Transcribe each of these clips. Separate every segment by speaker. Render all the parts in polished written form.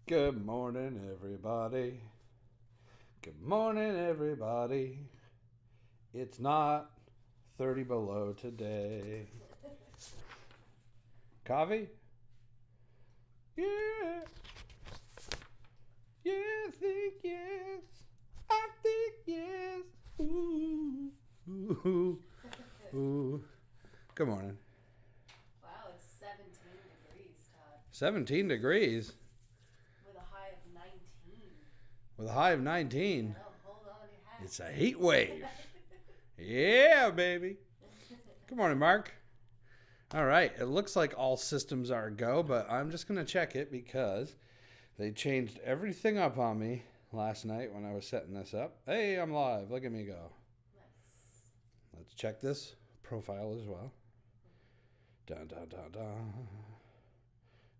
Speaker 1: Good morning, everybody. Good morning, everybody. It's not 30 below today. Coffee? Yeah. Yeah, think yes. I think yes. Ooh. Ooh. Ooh. Good morning.
Speaker 2: Wow, it's 17 degrees, Todd,
Speaker 1: 17 degrees
Speaker 2: with a high of 19.
Speaker 1: with a high of
Speaker 2: I
Speaker 1: 19.
Speaker 2: know, hold on to your hat.
Speaker 1: It's a heat wave. Yeah, baby. Good morning, Mark. All right, it looks like all systems are a go, but I'm just going to check it because they changed everything up on me last night when I was setting this up. Hey, I'm live. Look at me go.
Speaker 2: Nice.
Speaker 1: Let's check this profile as well. Dun dun dun dun.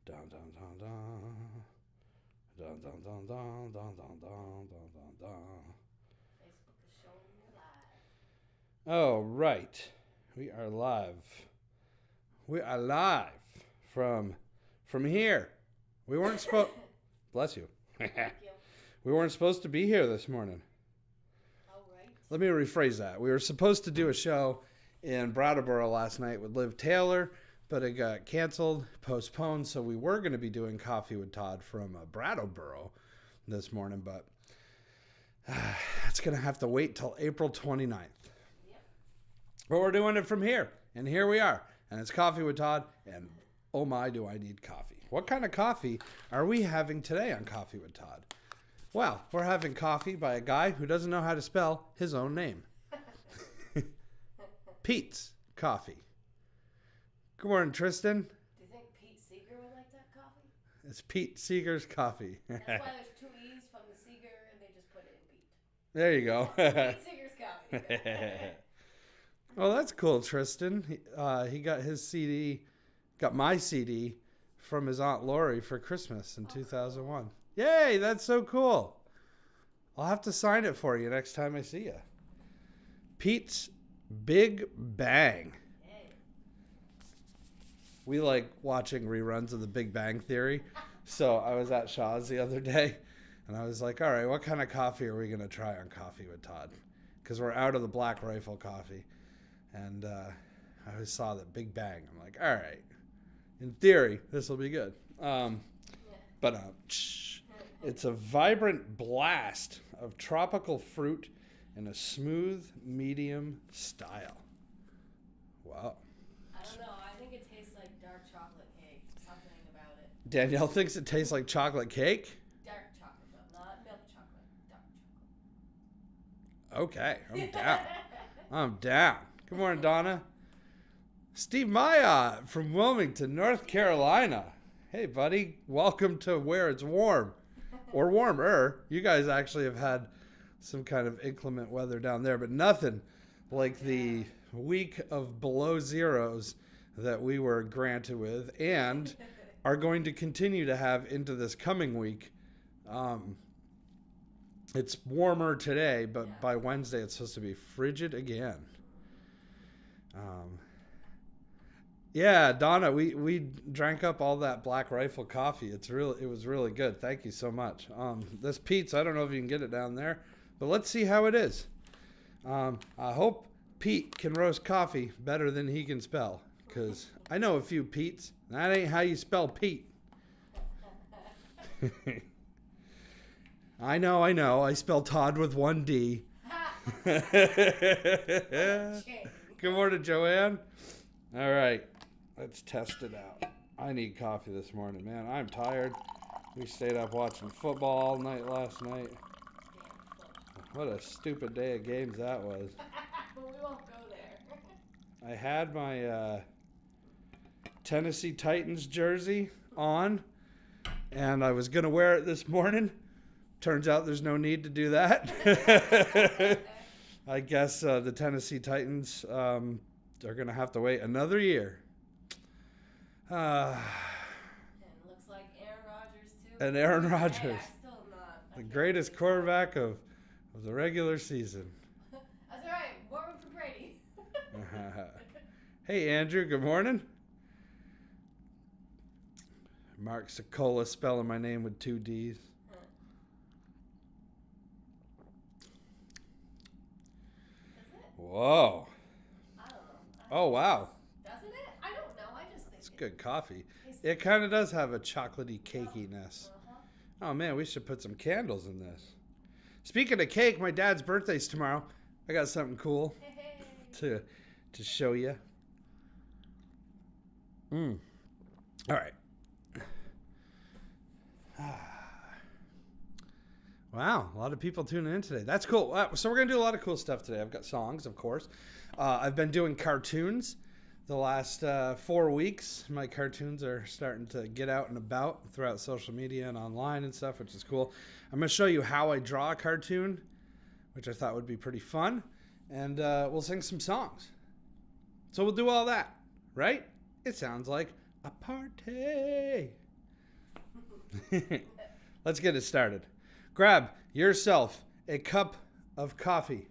Speaker 1: Dun dun dun dun. Dun dun dun dun dun dun dun dun dun.
Speaker 2: Facebook is showing you live.
Speaker 1: Oh, right. We are live. We are live from here. We weren't supposed. Bless you.
Speaker 2: Thank you.
Speaker 1: We weren't supposed to be here this morning.
Speaker 2: All right.
Speaker 1: Let me rephrase that. We were supposed to do a show in Brattleboro last night with Liv Taylor, but it got canceled, postponed. So we were going to be doing Coffee with Todd from Brattleboro this morning, but it's going to have to wait till April 29th.
Speaker 2: Yep.
Speaker 1: But we're doing it from here, and here we are. And it's Coffee with Todd, and oh my, do I need coffee. What kind of coffee are we having today on Coffee with Todd? Well, we're having coffee by a guy who doesn't know how to spell his own name. Pete's Coffee. Good morning, Tristan.
Speaker 2: Do you think Pete Seeger would like that coffee?
Speaker 1: It's Pete Seeger's Coffee.
Speaker 2: That's why there's two E's from the Seeger and they just put it in Pete.
Speaker 1: There you go.
Speaker 2: Pete Seeger's coffee.
Speaker 1: Oh, that's cool, Tristan. He got his CD, got my CD from his Aunt Lori for Christmas in 2001. Yay, that's so cool. I'll have to sign it for you next time I see you. Pete's Big Bang.
Speaker 2: Yay.
Speaker 1: We like watching reruns of the Big Bang Theory. So I was at Shaw's the other day and I was like, all right, what kind of coffee are we going to try on Coffee with Todd? Because we're out of the Black Rifle coffee. And I always saw that Big Bang. I'm like, all right, in theory, this will be good. But it's a vibrant blast of tropical fruit in a smooth, medium style. Wow.
Speaker 2: I don't know. I think it tastes like dark chocolate cake. Something about it.
Speaker 1: Danielle thinks it tastes like chocolate cake.
Speaker 2: Dark chocolate, though. Not milk chocolate. Dark chocolate.
Speaker 1: Okay, I'm down. I'm down. Good morning, Donna. Steve Maya from Wilmington, North Carolina. Hey, buddy. Welcome to where it's warm or warmer. You guys actually have had some kind of inclement weather down there, but nothing like the week of below zeros that we were granted with and are going to continue to have into this coming week. It's warmer today, but by Wednesday it's supposed to be frigid again. Yeah, Donna, we drank up all that Black Rifle coffee. It was really good. Thank you so much. This Pete's, I don't know if you can get it down there, but let's see how it is. I hope Pete can roast coffee better than he can spell, because I know a few Pete's. That ain't how you spell Pete. I know. I spell Todd with one D. Good morning, Joanne. All right, let's test it out. I need coffee this morning, man. I'm tired. We stayed up watching football all night last night. What a stupid day of games that was.
Speaker 2: But we won't go there.
Speaker 1: I had my Tennessee Titans jersey on, and I was going to wear it this morning. Turns out there's no need to do that. I guess the Tennessee Titans are going to have to wait another year.
Speaker 2: And it looks like Aaron Rodgers, too.
Speaker 1: And Aaron Rodgers,
Speaker 2: Hey, I still not.
Speaker 1: the greatest quarterback of the regular season.
Speaker 2: That's all right. More room for Brady.
Speaker 1: Hey, Andrew, good morning. Mark Sicola spelling my name with 2 D's.
Speaker 2: Is it?
Speaker 1: Whoa.
Speaker 2: I don't know.
Speaker 1: Oh, wow.
Speaker 2: Doesn't it? I don't know. I just think
Speaker 1: It's
Speaker 2: it
Speaker 1: good coffee.
Speaker 2: tastes
Speaker 1: It kind of does have a chocolatey cakiness.
Speaker 2: Uh-huh.
Speaker 1: Oh, man, we should put some candles in this. Speaking of cake, my dad's birthday's tomorrow. I got something cool
Speaker 2: Hey.
Speaker 1: to show you. All right. Wow, a lot of people tuning in today. That's cool. So we're going to do a lot of cool stuff today. I've got songs, of course. I've been doing cartoons the last 4 weeks. My cartoons are starting to get out and about throughout social media and online and stuff, which is cool. I'm going to show you how I draw a cartoon, which I thought would be pretty fun. And we'll sing some songs. So we'll do all that, right? It sounds like a party. Let's get it started. Grab yourself a cup of coffee.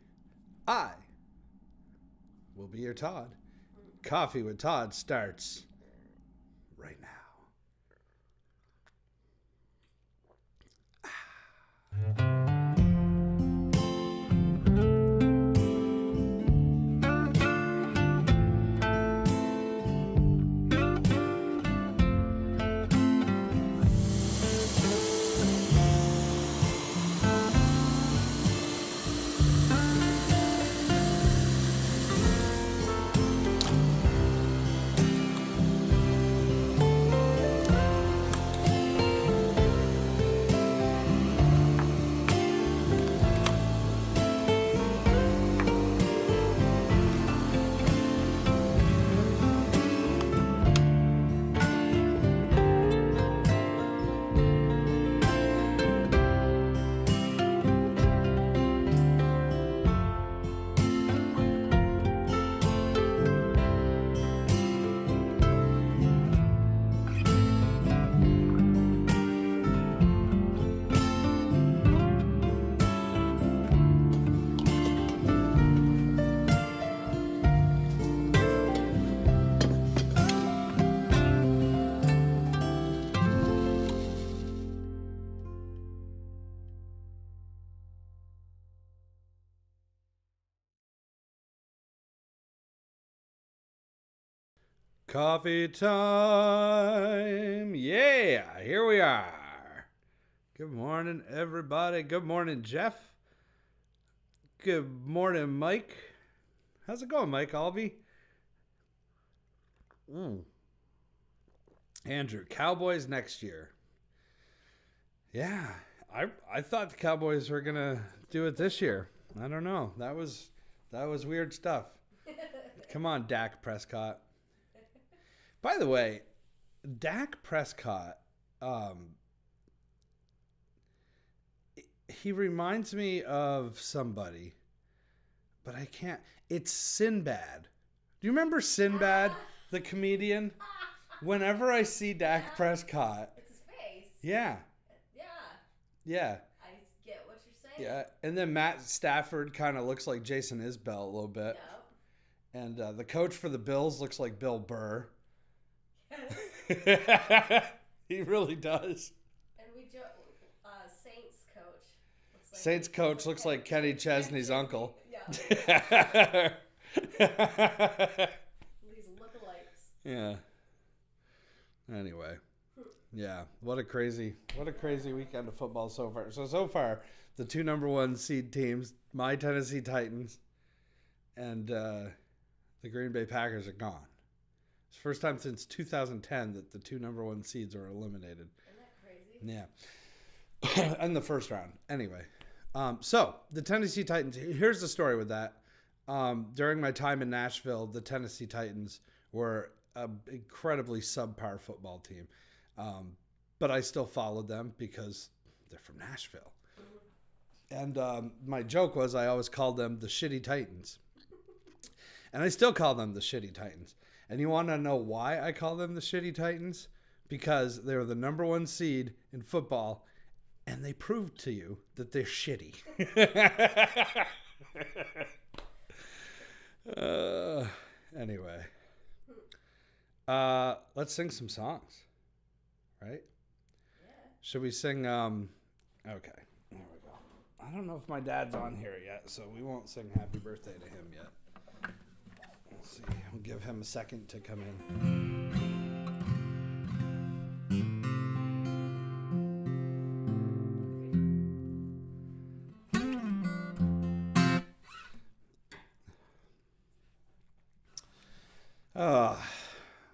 Speaker 1: I will be your Todd. Coffee with Todd starts right now. Coffee time. Yeah, here we are. Good morning, everybody. Good morning, Jeff. Good morning, Mike. How's it going, Mike Albee? Andrew, Cowboys next year. Yeah, I thought the Cowboys were gonna do it this year. I don't know. That was weird stuff. Come on, Dak Prescott. By the way, Dak Prescott, he reminds me of somebody, but I can't. It's Sinbad. Do you remember Sinbad, the comedian? Whenever I see Dak Prescott,
Speaker 2: It's his face.
Speaker 1: yeah,
Speaker 2: Yeah. I get what you're saying.
Speaker 1: yeah. And then Matt Stafford kind of looks like Jason Isbell a little bit.
Speaker 2: Yep.
Speaker 1: And the coach for the Bills looks like Bill Burr.
Speaker 2: Yes.
Speaker 1: He really does.
Speaker 2: And Saints coach.
Speaker 1: Saints coach looks like Kenny Chesney's uncle.
Speaker 2: Yeah. These lookalikes.
Speaker 1: Yeah. Anyway. Yeah. What a crazy weekend of football so far. So far, the 2 number 1 seed teams, my Tennessee Titans and the Green Bay Packers, are gone. It's the first time since 2010 that the 2 number 1 seeds are eliminated.
Speaker 2: Isn't that crazy?
Speaker 1: Yeah. In the first round. Anyway. So, the Tennessee Titans, here's the story with that. During my time in Nashville, the Tennessee Titans were an incredibly subpar football team. But I still followed them because they're from Nashville. And my joke was I always called them the Shitty Titans. And I still call them the Shitty Titans. And you want to know why I call them the Shitty Titans? Because they were the number 1 seed in football, and they proved to you that they're shitty. Anyway. Let's sing some songs. right?
Speaker 2: Yeah.
Speaker 1: Should we sing? Okay, there we go. I don't know if my dad's on here yet, so we won't sing happy birthday to him yet. Let's see. We'll give him a second to come in.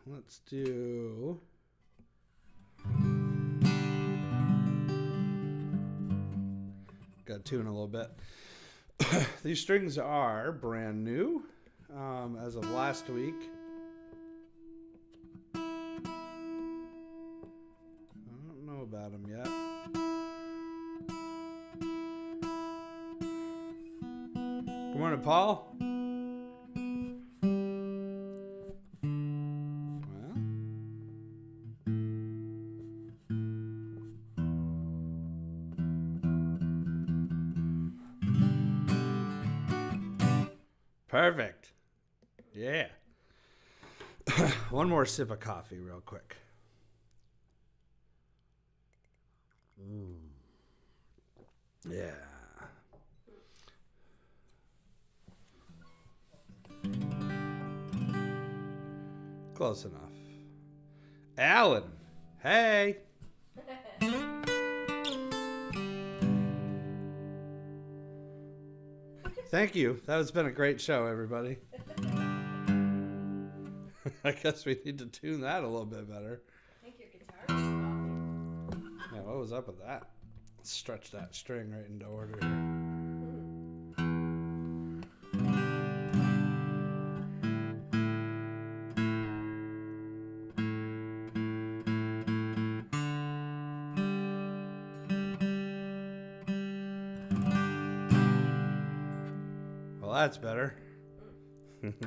Speaker 1: Let's do. Got to tune a little bit. These strings are brand new as of last week. I don't know about them yet. Good morning, Paul. Perfect. Yeah. One more sip of coffee real quick. Yeah. Close enough. Alan. Hey. Thank you. That has been a great show, everybody. I guess we need to tune that a little bit better.
Speaker 2: I think your guitar was coffee.
Speaker 1: Yeah, what was up with that? Let's stretch that string right into order here. Well, that's better. It's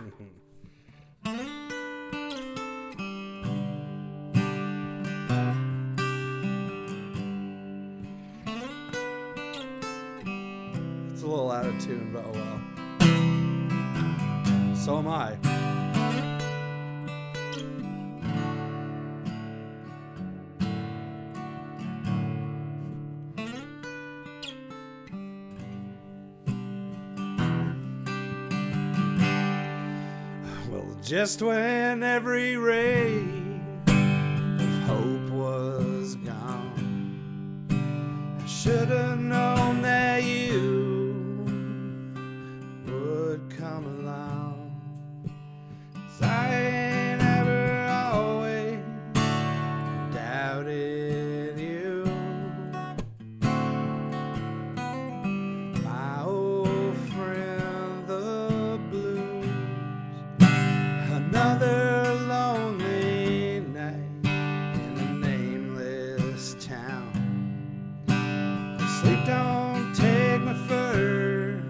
Speaker 1: a little out of tune, but oh well. So am I. Just when every ray of hope was gone, I should have known that you would come along. 'Cause I ain't ever always doubted you. My old friend, the blues. Another lonely night in a nameless town. Sleep don't take me first,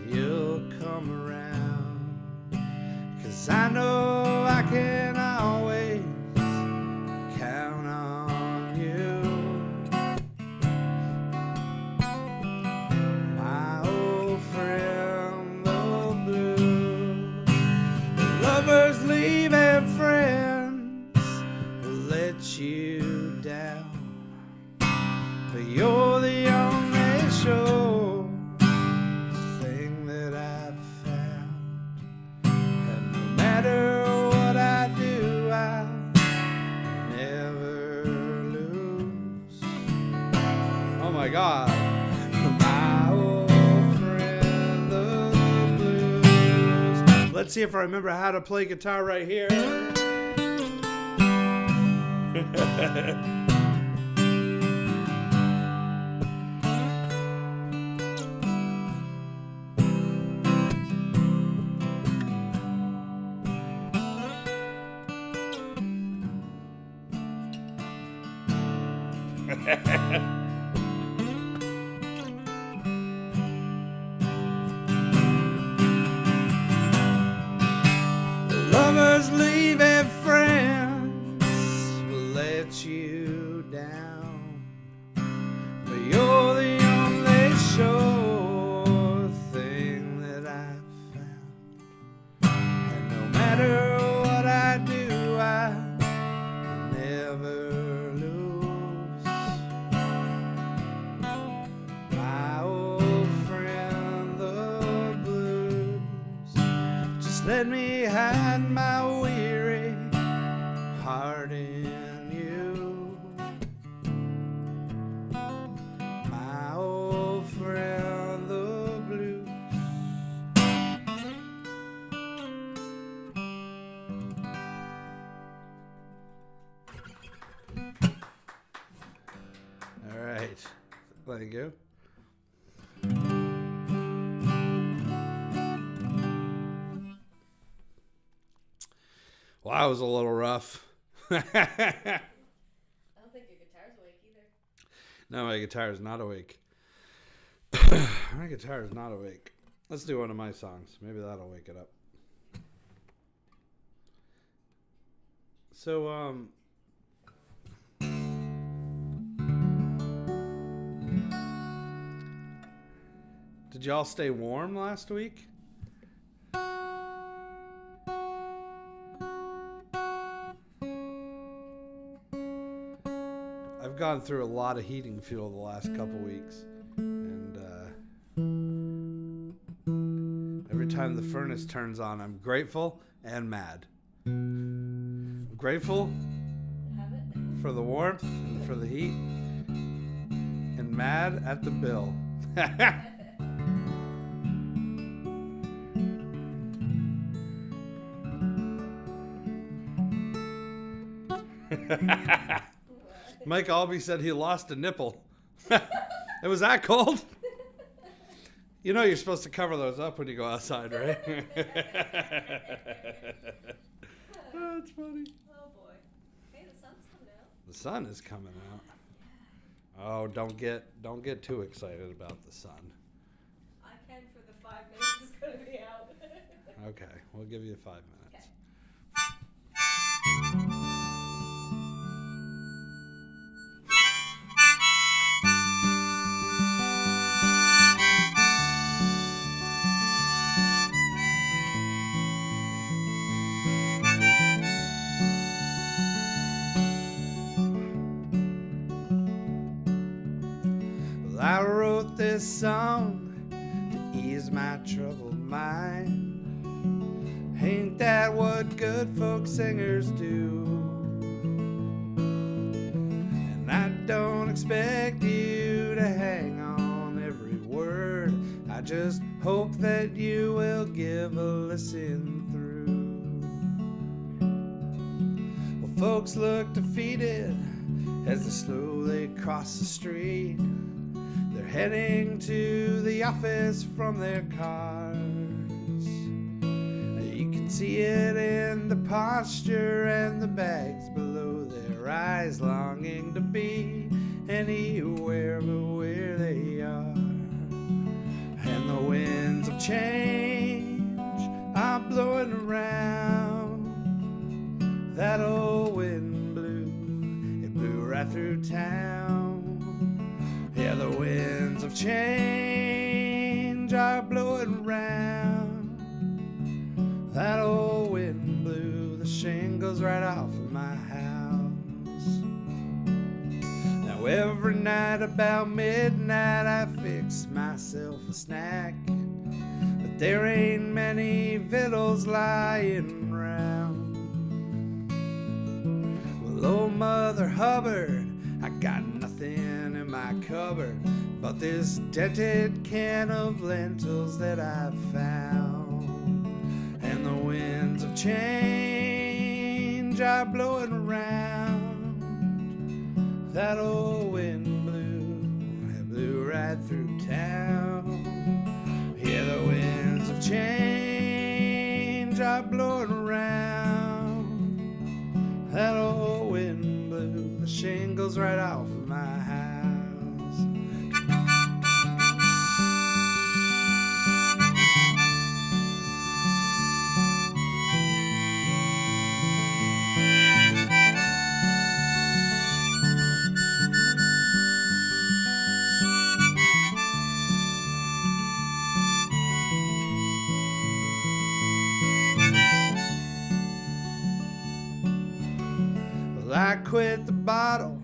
Speaker 1: you'll come around. 'Cause I know I can always count on you. My old friend, the blues. Lovers leave and friends will let you down, but you're the only sure thing that I've found. And no matter what I do, I'll never lose. Oh my God. My old friend, the blues. Let's see if I remember how to play guitar right here. Lovers leave and friends will let you down, but you're the only sure thing that I've found. And no matter what I do, I never Thank you. Well, that was a little rough.
Speaker 2: I don't think your guitar's awake either.
Speaker 1: No, my guitar is not awake. My guitar is not awake. Let's do one of my songs. Maybe that'll wake it up. So, did y'all stay warm last week? I've gone through a lot of heating fuel the last couple weeks, and every time the furnace turns on, I'm grateful and mad. I'm grateful
Speaker 2: Have it?
Speaker 1: for the warmth and for the heat, and mad at the bill. Mike Albee said he lost a nipple. It was that cold? You know you're supposed to cover those up when you go outside, right? Oh, it's funny.
Speaker 2: Oh boy. Hey, the sun's coming out.
Speaker 1: The sun is coming out. Oh, don't get too excited about the sun.
Speaker 2: I can for the 5 minutes it's gonna be out.
Speaker 1: Okay, we'll give you 5 minutes.
Speaker 2: Okay.
Speaker 1: Well, I wrote this song to ease my troubled mind. Ain't that what good folk singers do? And I don't expect you to hang on every word. I just hope that you will give a listen through. Well, folks look defeated as they slowly cross the street. They're heading to the office from their cars. You can see it in the posture and the bags below their eyes, longing to be anywhere but where they are. And the winds of change are blowing around. That old wind blew, it blew right through town. Yeah, the winds of change are blowing around. That old wind blew the shingles right off of my house. Now every night about midnight I fix myself a snack, but there ain't many victuals lying round. Well, old Mother Hubbard, I got nothing in my cupboard but this dented can of lentils that I found. And the winds of change are blowing around. That old wind blew, it blew right through town. Yeah, the winds of change are blowing around. That old wind blew the shingles right off of my house. Well, I quit the bottle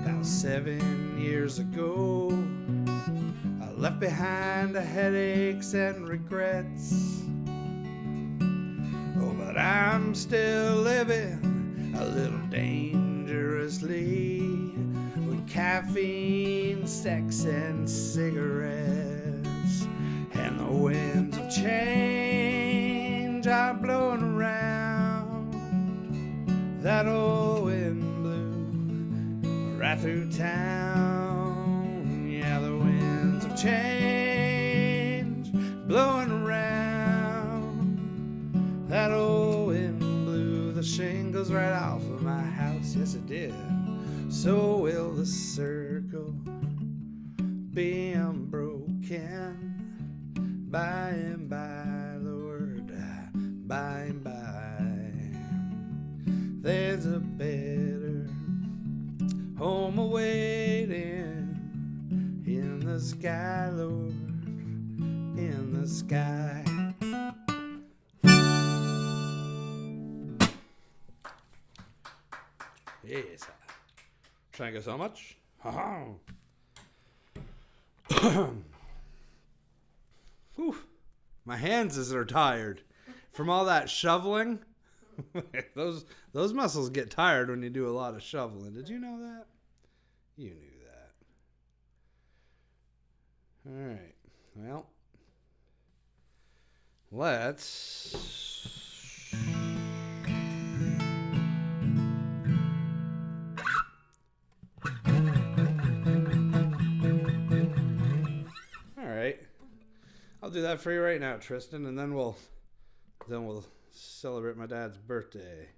Speaker 1: about 7 years ago. I left behind the headaches and regrets. Oh, but I'm still living a little dangerously, with caffeine, sex, and cigarettes. And the winds of change are blowing around. That old wind blew right through town. Yeah, change blowing around. That old wind blew the shingles right off of my house, yes it did. So will the circle be unbroken by and by, Lord, by and by. There's a better home awaiting in the sky, Lord, in the sky. Yes. Thank you so much. Whew. My hands are tired from all that shoveling. Those muscles get tired when you do a lot of shoveling. Did you know that? You knew that. All right. Well, let's I'll do that for you right now, Tristan, and then we'll celebrate my dad's birthday.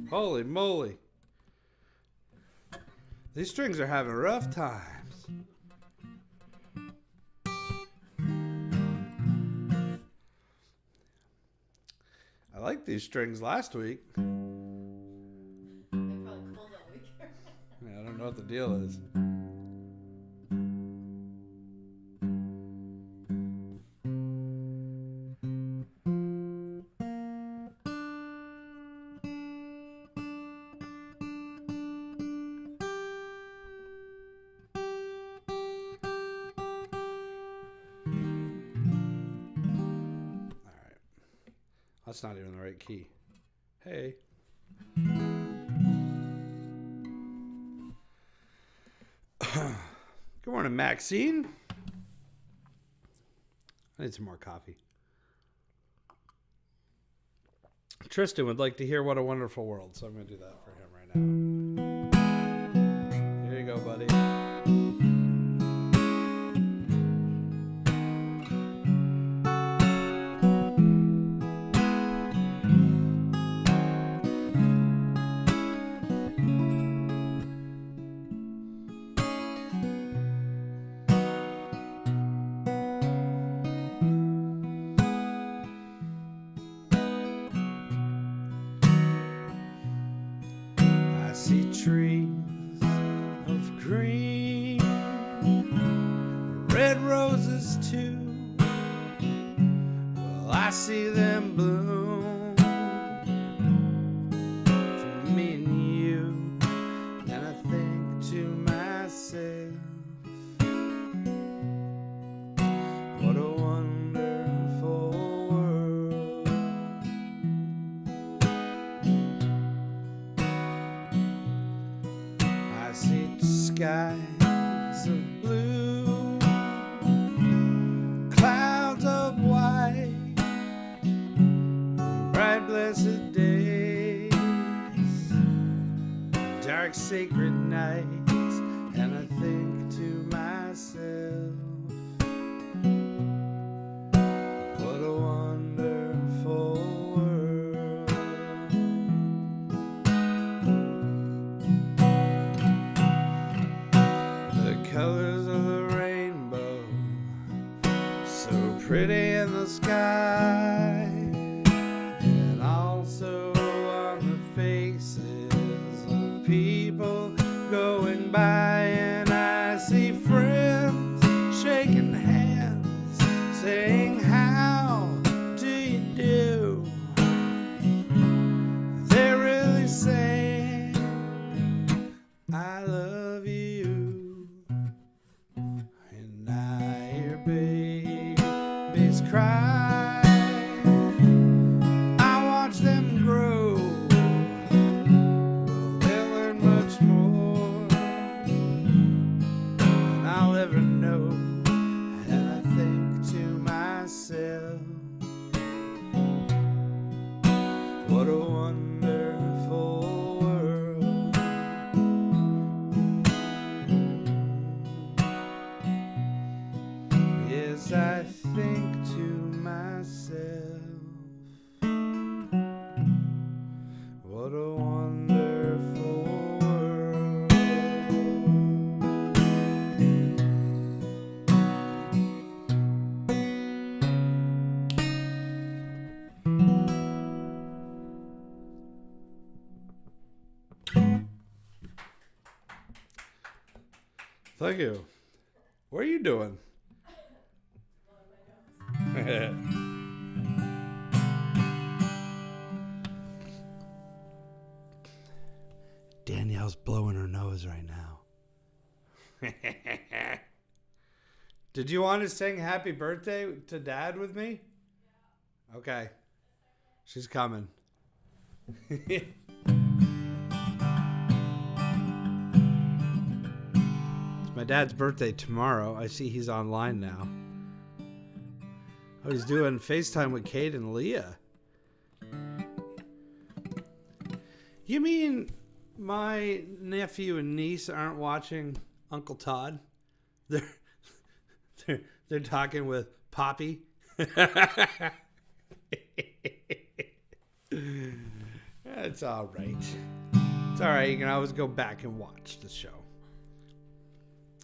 Speaker 1: Holy moly. These strings are having rough times. I liked these strings last week.
Speaker 2: They're probably cold all week.
Speaker 1: I don't know what the deal is. That's not even the right key. Hey. Good morning, Maxine. I need some more coffee. Tristan would like to hear What a Wonderful World, so I'm going to do that for him right now. Here you go, buddy. See trees of green, red roses too. Well, I see them bloom for me and you, and I think to myself, what a wonderful world. I see skies of blue, clouds of white, bright blessed days, dark sacred nights, and I think to myself, what a wonderful world. The colors of the rainbow, so pretty in the sky, and also on the faces of people going by, and I see friends shaking hands, saying, how do you do? They're really saying, I love you. And I hear babies cry, I watch them grow, they'll learn much more than I'll ever know. And I think to myself, what a wonderful world. Thank you. What are you doing? Danielle's blowing her nose right now. Did you want to sing happy birthday to Dad with me? Okay. She's coming. It's my dad's birthday tomorrow. I see he's online now. Oh, he's doing FaceTime with Kate and Leah. You mean my nephew and niece aren't watching Uncle Todd? They're talking with Poppy. It's all right. It's all right. You can always go back and watch the show.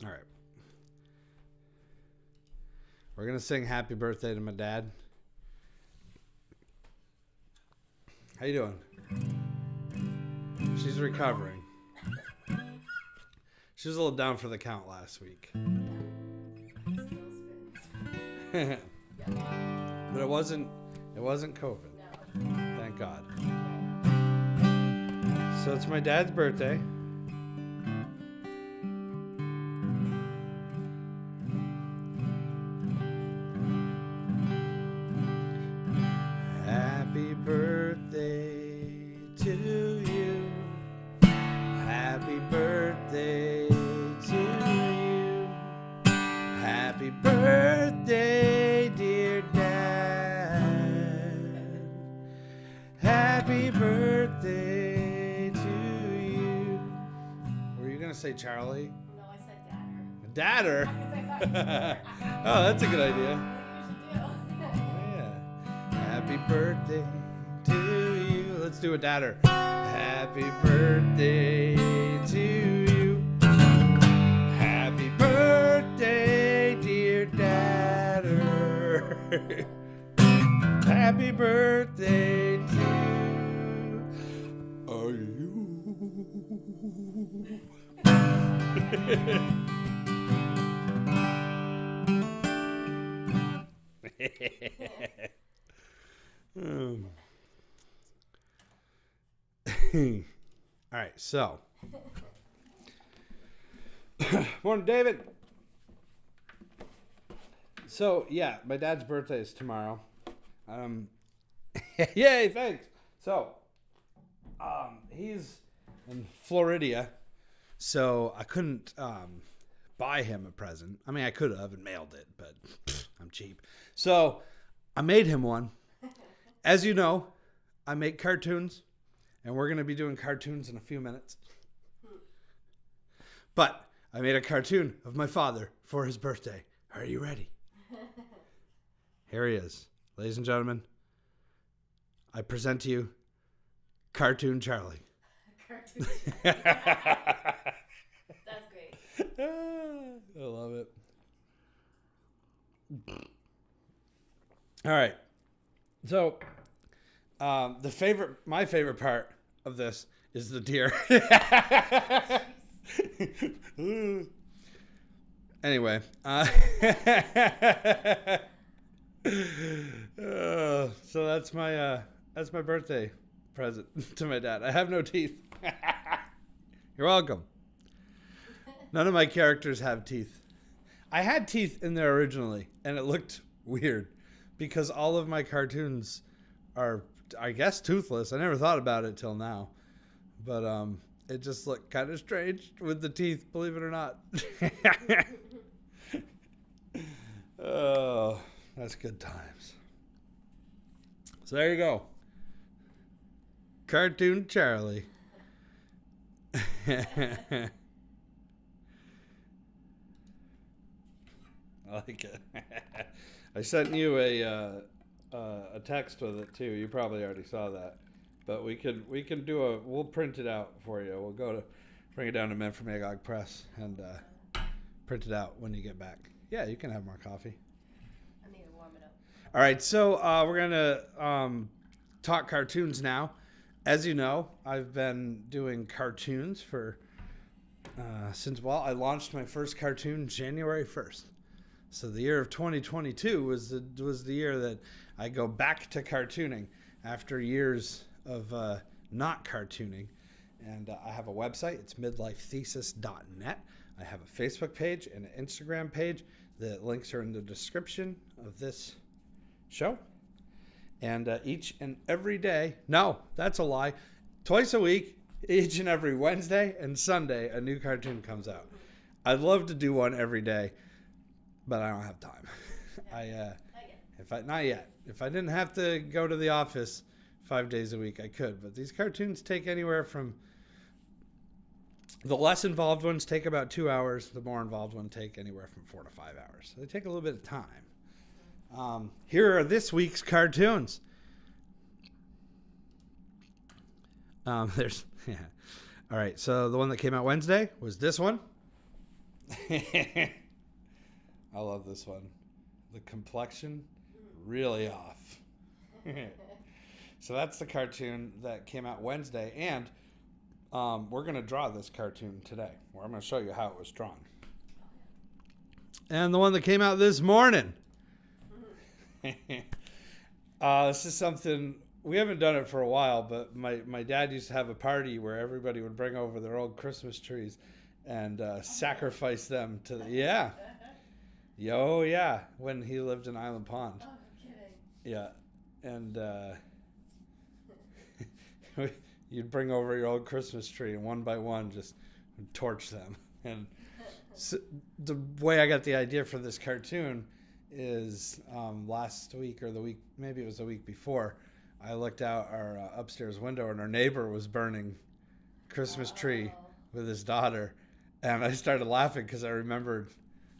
Speaker 1: All right. We're going to sing happy birthday to my dad. How you doing? She's recovering. She was a little down for the count last week. But it wasn't COVID.
Speaker 2: No.
Speaker 1: Thank God. So it's my dad's birthday. Happy birthday to you. Happy birthday to you. Happy birthday, dear Dad. Happy birthday to you. Were you going to say Charlie?
Speaker 2: No, I said dadder.
Speaker 1: Dadder?
Speaker 2: I can say dadder.
Speaker 1: Oh, that's a good idea.
Speaker 2: I think we should do.
Speaker 1: Yeah. Happy birthday to you. Let's do a dadder. Happy birthday to you. Happy birthday, dear dadder. Happy birthday to you. All right, so. Morning, David. So, yeah, my dad's birthday is tomorrow. Yay, thanks. So, he's in Florida, so I couldn't buy him a present. I mean, I could have and mailed it, but I'm cheap. So, I made him one. As you know, I make cartoons, and we're going to be doing cartoons in a few minutes. But I made a cartoon of my father for his birthday. Are you ready? Here he is. Ladies and gentlemen, I present to you Cartoon Charlie.
Speaker 2: Cartoon. That's great.
Speaker 1: I love it. All right. So, my favorite part of this is the deer. Anyway, so that's my birthday present to my dad. I have no teeth. You're welcome. None of my characters have teeth. I had teeth in there originally, and it looked weird because all of my cartoons are, I guess, toothless. I never thought about it till now, but it just looked kind of strange with the teeth, believe it or not. Oh, that's good times. So there you go. Cartoon Charlie. I like it. I sent you a text with it too. You probably already saw that, but we can do we'll print it out for you. We'll bring it down to Men for Magog Press and print it out when you get back. Yeah, you can have more coffee.
Speaker 2: I need to warm it up.
Speaker 1: All right, so we're gonna talk cartoons now. As you know, I've been doing cartoons for I launched my first cartoon January 1st. So the year of 2022 was the year that I go back to cartooning after years of not cartooning. And I have a website. It's midlifethesis.net. I have a Facebook page and an Instagram page. The links are in the description of this show. And each and every day, no, that's a lie, twice a week, each and every Wednesday and Sunday, a new cartoon comes out. I'd love to do one every day, but I don't have time. Not yet. If I didn't have to go to the office 5 days a week, I could. But these cartoons take anywhere from, the less involved ones take about 2 hours. The more involved ones take anywhere from 4 to 5 hours. So they take a little bit of time. Here are this week's cartoons. All right. So the one that came out Wednesday was this one. I love this one. The complexion really off. So that's the cartoon that came out Wednesday, and we're going to draw this cartoon today, where I'm going to show you how it was drawn. And the one that came out this morning. This is something, we haven't done it for a while, but my dad used to have a party where everybody would bring over their old Christmas trees and sacrifice them to the, yeah. When he lived in Island Pond.
Speaker 2: Oh, no kidding.
Speaker 1: Yeah. And you'd bring over your old Christmas tree and one by one just torch them. And so the way I got the idea for this cartoon is last week or the week, maybe it was the week before, I looked out our upstairs window and our neighbor was burning Christmas tree with his daughter. And I started laughing because I remembered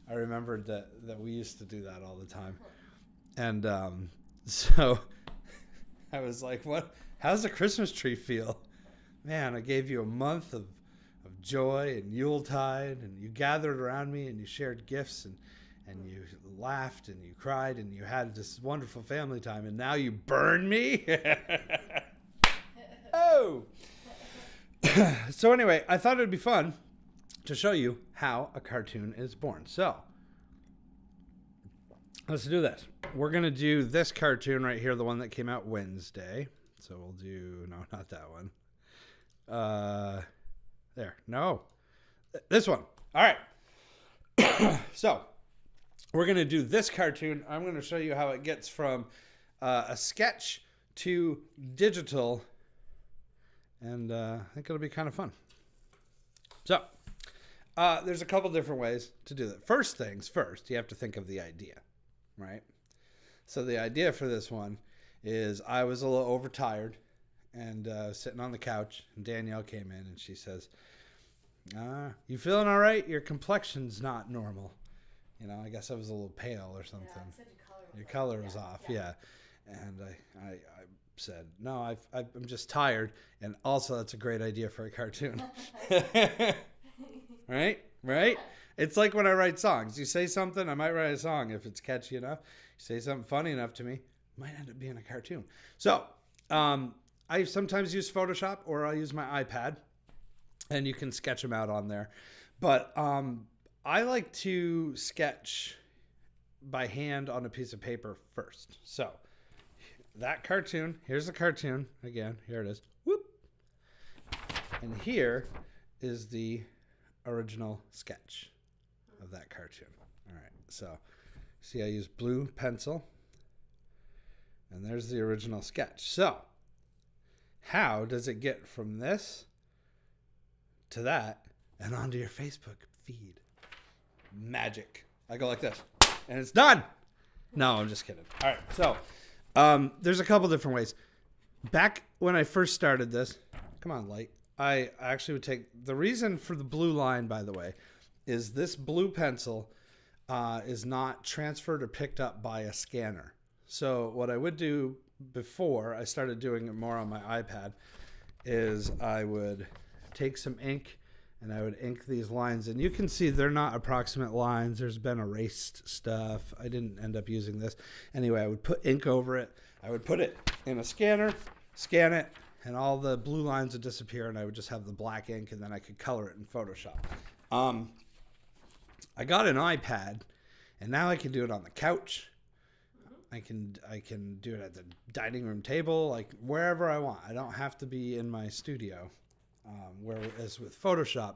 Speaker 1: that we used to do that all the time. And so I was like, how's the Christmas tree feel? Man, I gave you a month of joy and Yuletide, and you gathered around me and you shared gifts and you laughed and you cried and you had this wonderful family time, and now you burn me? Oh! So anyway, I thought it would be fun to show you how a cartoon is born. So let's do this. We're going to do this cartoon right here, the one that came out Wednesday. So we'll do, no, not that one. There, no. This one. All right. So we're going to do this cartoon. I'm going to show you how it gets from a sketch to digital. And I think it'll be kind of fun. So there's a couple different ways to do that. First things first, you have to think of the idea, right? So the idea for this one is I was a little overtired and sitting on the couch, and Danielle came in and she says, you feeling all right? Your complexion's not normal. You know, I guess I was a little pale or something.
Speaker 2: Yeah, said
Speaker 1: your color was off, yeah. And I said, no, I'm just tired. And also, that's a great idea for a cartoon. Right? It's like when I write songs. You say something, I might write a song if it's catchy enough. You say something funny enough to me, it might end up being a cartoon. So I sometimes use Photoshop, or I'll use my iPad, and you can sketch them out on there. But I like to sketch by hand on a piece of paper first. So that cartoon, here's the cartoon. Again, here it is. Whoop. And here is the original sketch of that cartoon. All right, so see I use blue pencil, and there's the original sketch. So how does it get from this to that and onto your Facebook feed? Magic. I go like this and it's done. No, I'm just kidding. All right, so there's a couple different ways. Back when I first started this, come on, light, I actually would take, the reason for the blue line, by the way, is this blue pencil is not transferred or picked up by a scanner. So what I would do before I started doing it more on my iPad is I would take some ink and I would ink these lines. And you can see they're not approximate lines. There's been erased stuff. I didn't end up using this. Anyway, I would put ink over it. I would put it in a scanner, scan it, and all the blue lines would disappear, and I would just have the black ink, and then I could color it in Photoshop. I got an iPad, and now I can do it on the couch. I can do it at the dining room table, like wherever I want. I don't have to be in my studio. Whereas with Photoshop,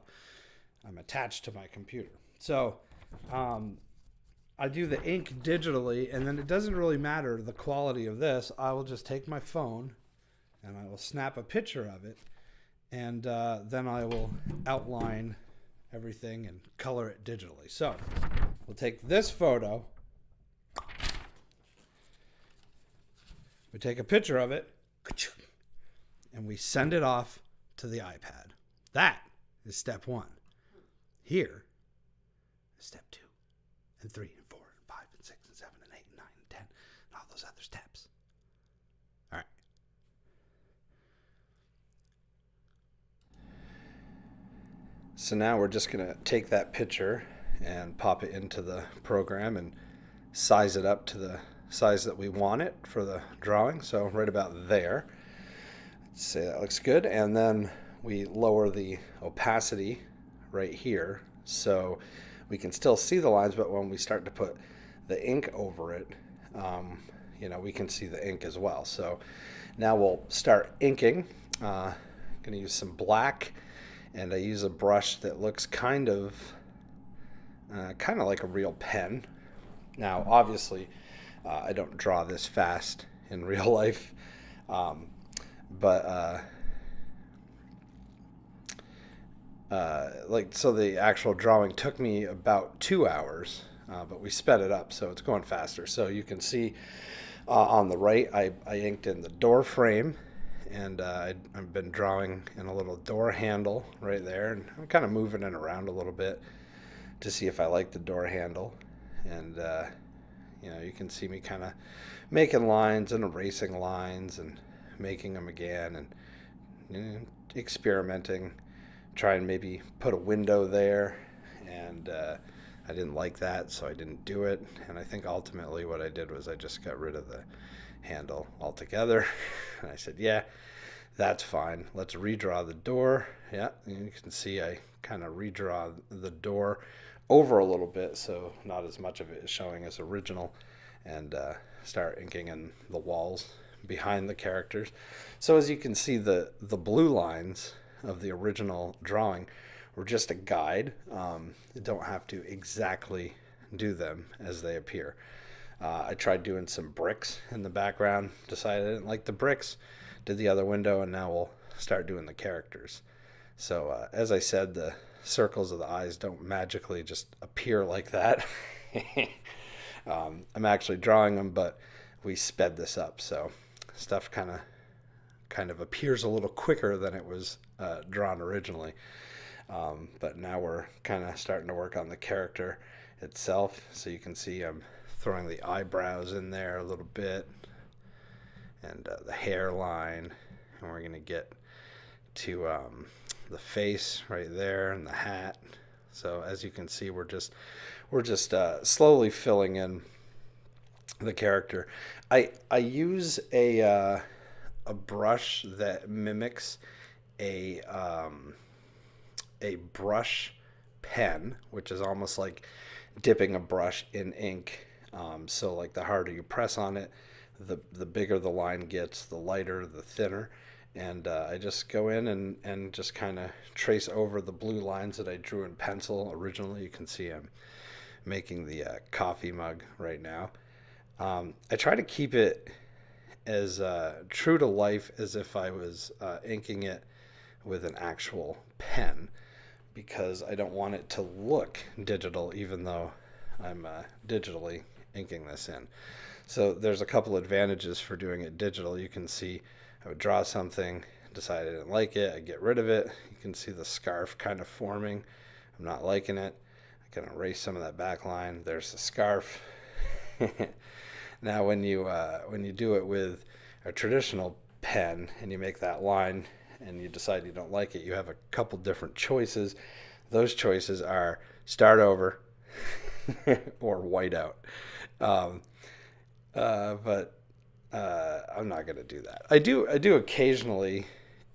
Speaker 1: I'm attached to my computer. So I do the ink digitally, and then it doesn't really matter the quality of this. I will just take my phone, and I will snap a picture of it, and then I will outline everything and color it digitally. So we'll take this photo. We take a picture of it, and we send it off to the iPad. That is step 1. Here is step 2, and 3, and 4, and 5, and 6, and 7, and 8, and 9, and 10, and all those other steps. All right. So now we're just going to take that picture and pop it into the program and size it up to the size that we want it for the drawing. So right about there. Let's say that looks good. And then we lower the opacity right here so we can still see the lines, but when we start to put the ink over it, we can see the ink as well. So now we'll start inking. Going to use some black, and I use a brush that looks kind of like a real pen. Now, obviously, I don't draw this fast in real life, so the actual drawing took me about 2 hours, but we sped it up, so it's going faster. So you can see on the right, I inked in the door frame, and I've been drawing in a little door handle right there, and I'm kind of moving it around a little bit to see if I like the door handle. And you can see me kind of making lines and erasing lines and making them again, and experimenting, try and maybe put a window there, and I didn't like that, so I didn't do it. And I think ultimately what I did was I just got rid of the handle altogether. And I said, yeah, that's fine. Let's redraw the door. Yeah, you can see I kind of redraw the door over a little bit, so not as much of it is showing as original, and start inking in the walls behind the characters. So as you can see, the blue lines of the original drawing were just a guide. You don't have to exactly do them as they appear. I tried doing some bricks in the background, decided I didn't like the bricks, did the other window, and now we'll start doing the characters. So as I said, the circles of the eyes don't magically just appear like that. I'm actually drawing them, but we sped this up, so stuff kind of appears a little quicker than it was drawn originally. But now we're kind of starting to work on the character itself. So you can see I'm throwing the eyebrows in there a little bit, and the hairline, and we're going to get to the face right there, and the hat. So as you can see, we're just slowly filling in the character. I use a brush that mimics a brush pen, which is almost like dipping a brush in ink. So like the harder you press on it, the bigger the line gets, the lighter, the thinner. And I just go in and just kind of trace over the blue lines that I drew in pencil originally. You can see I'm making the coffee mug right now. I try to keep it as true to life as if I was inking it with an actual pen, because I don't want it to look digital, even though I'm digitally inking this in. So there's a couple advantages for doing it digital. You can see I would draw something, decide I didn't like it, I get rid of it. You can see the scarf kind of forming. I'm not liking it. I can erase some of that back line. There's the scarf. Now when you do it with a traditional pen and you make that line and you decide you don't like it, you have a couple different choices. Those choices are start over or white out. But I'm not gonna do that. I do occasionally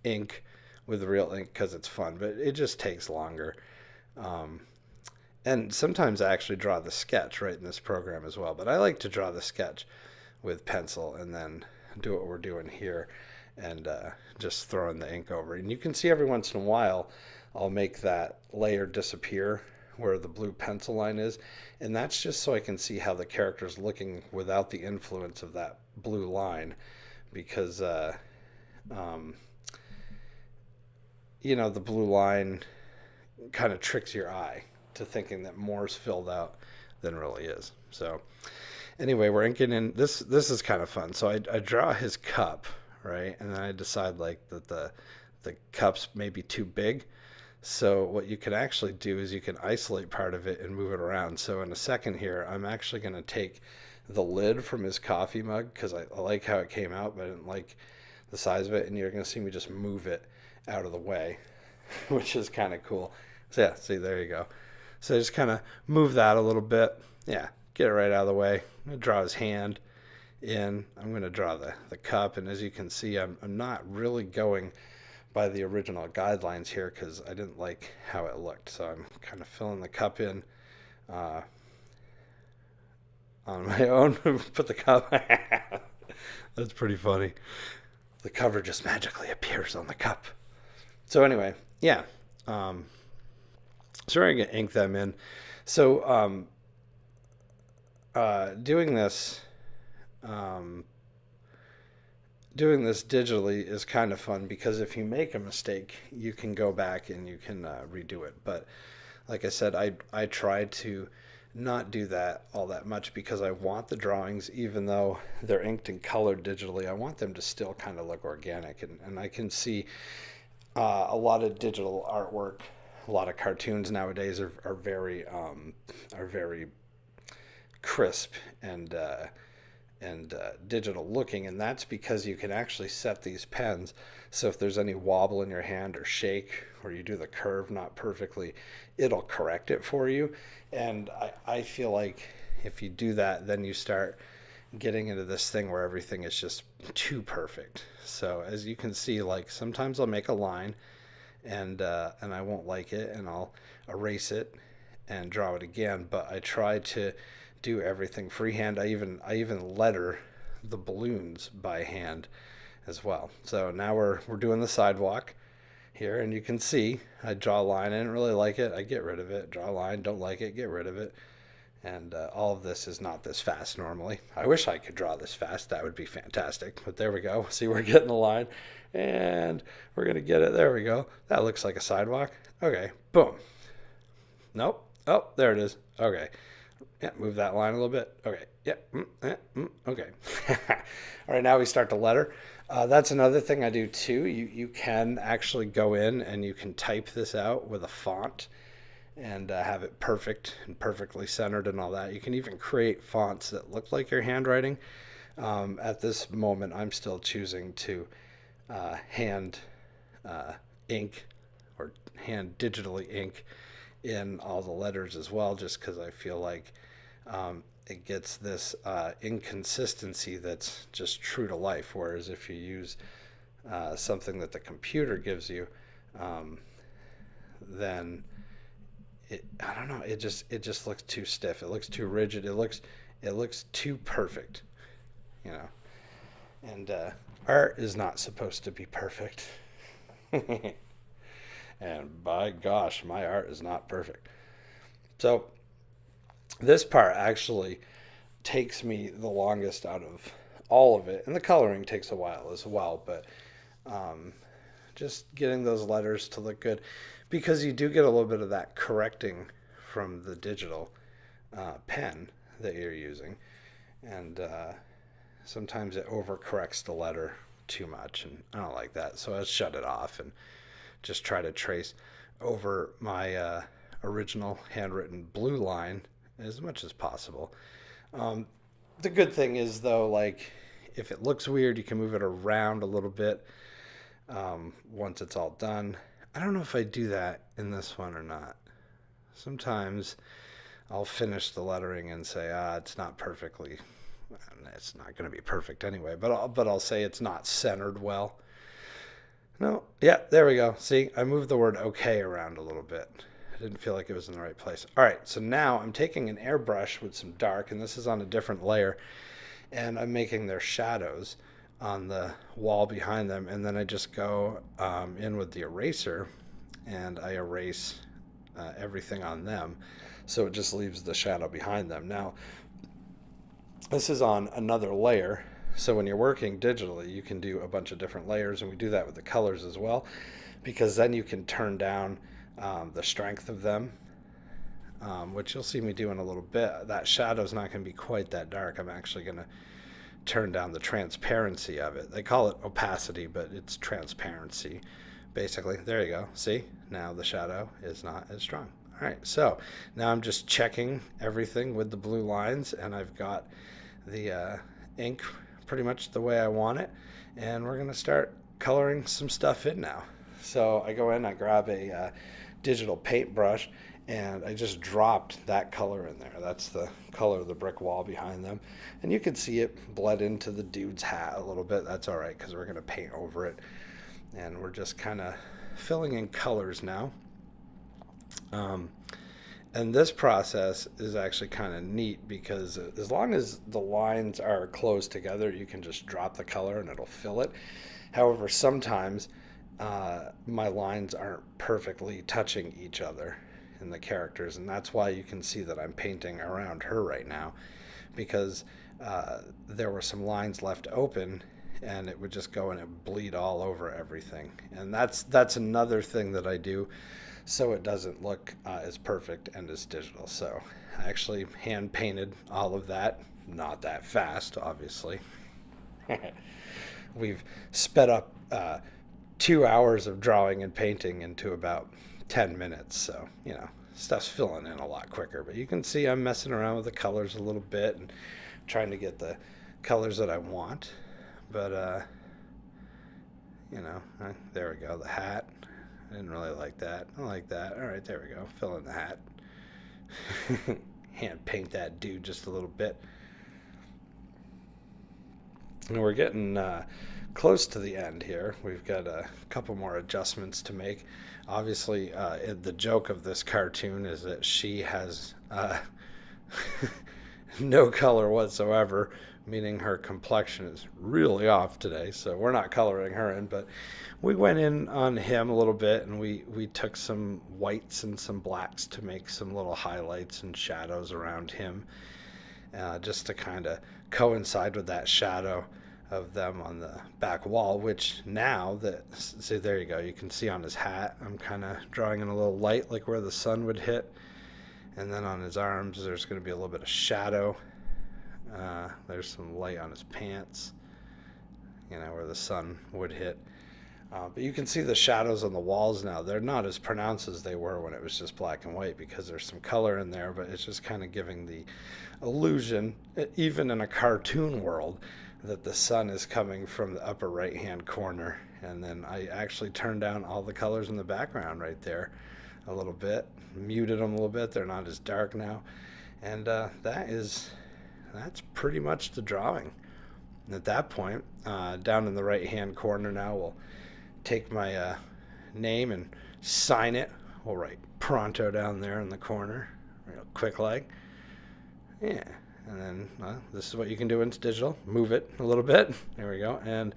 Speaker 1: ink with real ink because it's fun, but it just takes longer. Um, and sometimes I actually draw the sketch right in this program as well. But I like to draw the sketch with pencil and then do what we're doing here and just throwing the ink over. And you can see every once in a while I'll make that layer disappear where the blue pencil line is. And that's just so I can see how the character's looking without the influence of that blue line because, um, the blue line kind of tricks your eye to thinking that more's filled out than really is. So anyway, we're inking in. This is kind of fun. So I draw his cup, right, and then I decide like that the cup's maybe too big. So what you can actually do is you can isolate part of it and move it around. So in a second here, I'm actually going to take the lid from his coffee mug because I like how it came out, but I didn't like the size of it. And you're going to see me just move it out of the way, which is kind of cool. So yeah, see, there you go. So just kind of move that a little bit. Yeah, get it right out of the way. I'm going to draw his hand in. I'm going to draw the cup. And as you can see, I'm not really going by the original guidelines here because I didn't like how it looked. So I'm kind of filling the cup in uh, on my own. Put the cup. That's pretty funny. The cover just magically appears on the cup. So anyway, yeah. So we're going to ink them in. So doing this doing this digitally is kind of fun because if you make a mistake, you can go back and you can redo it. But like I said, I try to not do that all that much because I want the drawings, even though they're inked and colored digitally, I want them to still kind of look organic. And I can see a lot of digital artwork, a lot of cartoons nowadays are very crisp and digital looking, and that's because you can actually set these pens so if there's any wobble in your hand or shake or you do the curve not perfectly, it'll correct it for you. And I feel like if you do that, then you start getting into this thing where everything is just too perfect. So as you can see, like sometimes I'll make a line and I won't like it and I'll erase it and draw it again, but I try to do everything freehand. I even letter the balloons by hand as well. So now we're doing the sidewalk here, and you can see I draw a line. I didn't really like it. I get rid of it. Draw a line. Don't like it. Get rid of it. And all of this is not this fast normally. I wish I could draw this fast. That would be fantastic. But there we go. See, we're getting the line, and we're gonna get it. There we go. That looks like a sidewalk. Okay. Boom. Nope. Oh, there it is. Okay. Yeah, move that line a little bit. Okay. Yeah. Okay. All right, now we start to letter. That's another thing I do too. You can actually go in and you can type this out with a font and have it perfect and perfectly centered and all that. You can even create fonts that look like your handwriting. At this moment, I'm still choosing to hand ink or hand digitally ink in all the letters as well, just because I feel like it gets this inconsistency that's just true to life. Whereas if you use something that the computer gives you, then I don't know. It just looks too stiff. It looks too rigid. It looks too perfect, you know. And art is not supposed to be perfect. And by gosh, my art is not perfect. So this part actually takes me the longest out of all of it, and the coloring takes a while as well. But um, just getting those letters to look good, because you do get a little bit of that correcting from the digital pen that you're using, and sometimes it overcorrects the letter too much, and I don't like that. So I shut it off and just try to trace over my original handwritten blue line as much as possible. Um, the good thing is, though, like if it looks weird, you can move it around a little bit once it's all done. I don't know if I do that in this one or not. Sometimes I'll finish the lettering and say, it's not perfectly it's not going to be perfect anyway, but I'll say it's not centered well. No, yeah, there we go. See, I moved the word okay around a little bit. I didn't feel like it was in the right place. All right, so now I'm taking an airbrush with some dark, and this is on a different layer, and I'm making their shadows on the wall behind them, and then I just go in with the eraser, and I erase everything on them, so it just leaves the shadow behind them. Now, this is on another layer, so when you're working digitally, you can do a bunch of different layers, and we do that with the colors as well, because then you can turn down the strength of them, which you'll see me do in a little bit. That shadow's not going to be quite that dark. I'm actually going to turn down the transparency of it. They call it opacity, but it's transparency, basically. There you go. See? Now the shadow is not as strong. All right, so now I'm just checking everything with the blue lines, and I've got the ink pretty much the way I want it, and we're going to start coloring some stuff in now. So I go in, I grab a digital paintbrush, and I just dropped that color in there. That's the color of the brick wall behind them. And you can see it bled into the dude's hat a little bit. That's all right, because we're going to paint over it. And we're just kind of filling in colors now. And this process is actually kind of neat, because as long as the lines are close together, you can just drop the color and it'll fill it. However, sometimes my lines aren't perfectly touching each other in the characters, and that's why you can see that I'm painting around her right now, because there were some lines left open, and it would just go and it bleed all over everything. And that's another thing that I do, so it doesn't look as perfect and as digital. So I actually hand painted all of that, not that fast, obviously. We've sped up 2 hours of drawing and painting into about 10 minutes. So, stuff's filling in a lot quicker. But you can see I'm messing around with the colors a little bit and trying to get the colors that I want. But, there we go, the hat. I didn't really like that. I like that. All right, there we go. Fill in the hat. Hand paint that dude just a little bit. And we're getting close to the end here. We've got a couple more adjustments to make. Obviously, the joke of this cartoon is that she has no color whatsoever, meaning her complexion is really off today. So we're not coloring her in, but we went in on him a little bit, and we took some whites and some blacks to make some little highlights and shadows around him, just to kind of coincide with that shadow of them on the back wall, which now that, see, there you go, you can see on his hat, I'm kind of drawing in a little light, like where the sun would hit. And then on his arms, there's going to be a little bit of shadow. There's some light on his pants, where the sun would hit. But you can see the shadows on the walls now. They're not as pronounced as they were when it was just black and white, because there's some color in there, but it's just kind of giving the illusion, even in a cartoon world, that the sun is coming from the upper right-hand corner. And then I actually turned down all the colors in the background right there a little bit, muted them a little bit. They're not as dark now. And that's pretty much the drawing. And at that point, down in the right-hand corner now, we'll take my name and sign it. We'll write Pronto down there in the corner, real quick like. Yeah. And then this is what you can do into digital. Move it a little bit. There we go. And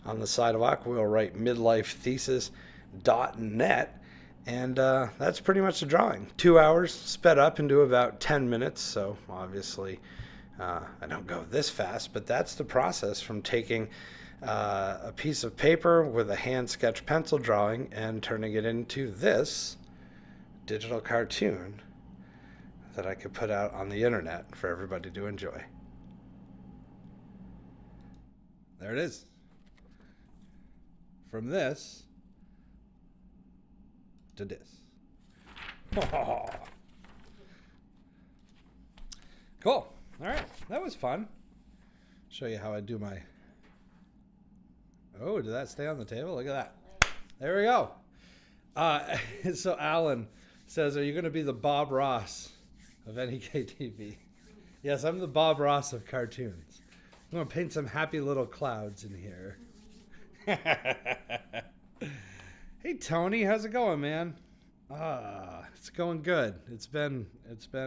Speaker 1: on the sidewalk, we'll write midlifethesis.net. And that's pretty much the drawing. 2 hours sped up into about 10 minutes. So obviously, I don't go this fast, but that's the process from taking a piece of paper with a hand sketch pencil drawing and turning it into this digital cartoon that I could put out on the internet for everybody to enjoy. There it is. From this to this. Cool. All right. That was fun. Show you how I do my... Oh, did that stay on the table? Look at that. There we go. So Alan says, are you going to be the Bob Ross of NEK TV? Yes, I'm the Bob Ross of cartoons. I'm going to paint some happy little clouds in here. Hey, Tony, how's it going, man? It's going good. It's been,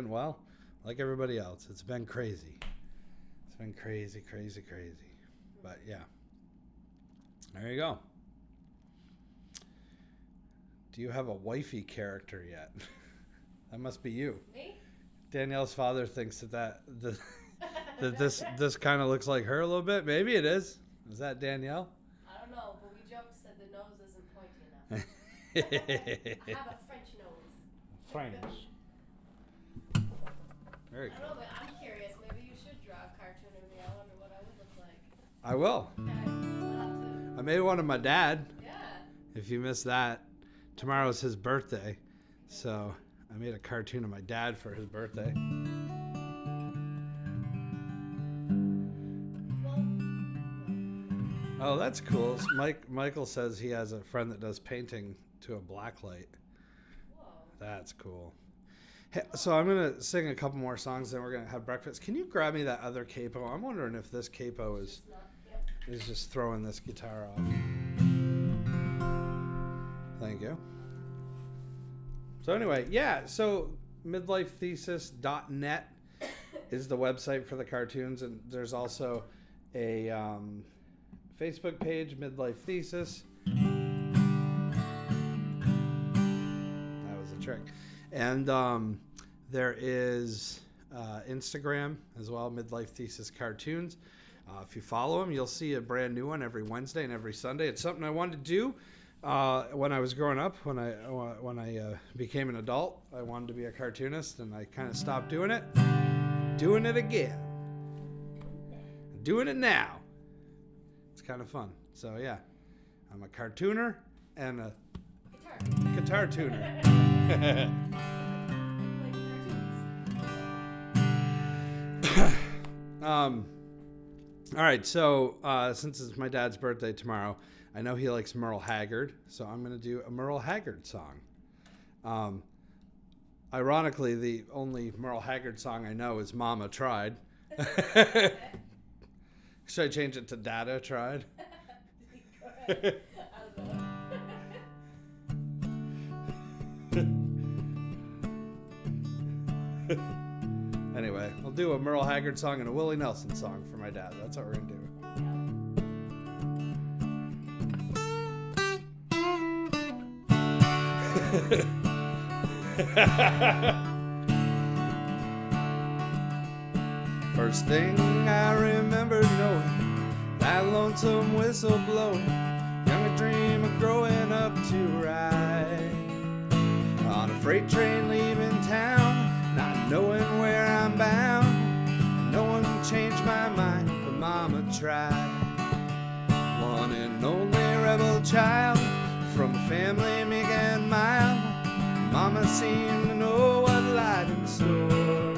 Speaker 1: well, like everybody else, it's been crazy. It's been crazy. But yeah, there you go. Do you have a wifey character yet? That must be you.
Speaker 2: Me?
Speaker 1: Danielle's father thinks that this kind of looks like her a little bit. Maybe it is. Is that Danielle?
Speaker 2: I don't know, but we joked said the nose isn't pointy enough. I have a French nose.
Speaker 1: French. Very
Speaker 2: I
Speaker 1: cool.
Speaker 2: don't know, but I'm curious. Maybe you should draw a cartoon of me. I wonder what I would look like.
Speaker 1: I will.
Speaker 2: Okay, I'll have to.
Speaker 1: I made one of my dad.
Speaker 2: Yeah.
Speaker 1: If you missed that, tomorrow's his birthday, so I made a cartoon of my dad for his birthday. Oh, that's cool. Michael says he has a friend that does painting to a black light.
Speaker 2: Whoa.
Speaker 1: That's cool. Hey, so I'm going to sing a couple more songs, then we're going to have breakfast. Can you grab me that other capo? I'm wondering if this capo is just throwing this guitar off. Thank you. So anyway, yeah, so midlifethesis.net is the website for the cartoons, and there's also a Facebook page, Midlife Thesis. That was a trick. And there is Instagram as well, Midlife Thesis Cartoons. If you follow them, you'll see a brand new one every Wednesday and every Sunday. It's something I wanted to do when I was growing up. When I became an adult, I wanted to be a cartoonist, and I kind of stopped doing it. Doing it again. Doing it now. It's kind of fun. So yeah, I'm a cartooner and a guitar tuner. All right, so since it's my dad's birthday tomorrow, I know he likes Merle Haggard, so I'm going to do a Merle Haggard song. Ironically, the only Merle Haggard song I know is Mama Tried. Should I change it to Dada Tried? Anyway, I'll do a Merle Haggard song and a Willie Nelson song for my dad. That's what we're going to do. First thing I remember knowing, that lonesome whistle blowing, young a dream of growing up to ride on a freight train leaving town, not knowing where I'm bound. No one can change my mind, but Mama tried. One and only rebel child from a family meek and mild. Mama seemed to know what lied in store.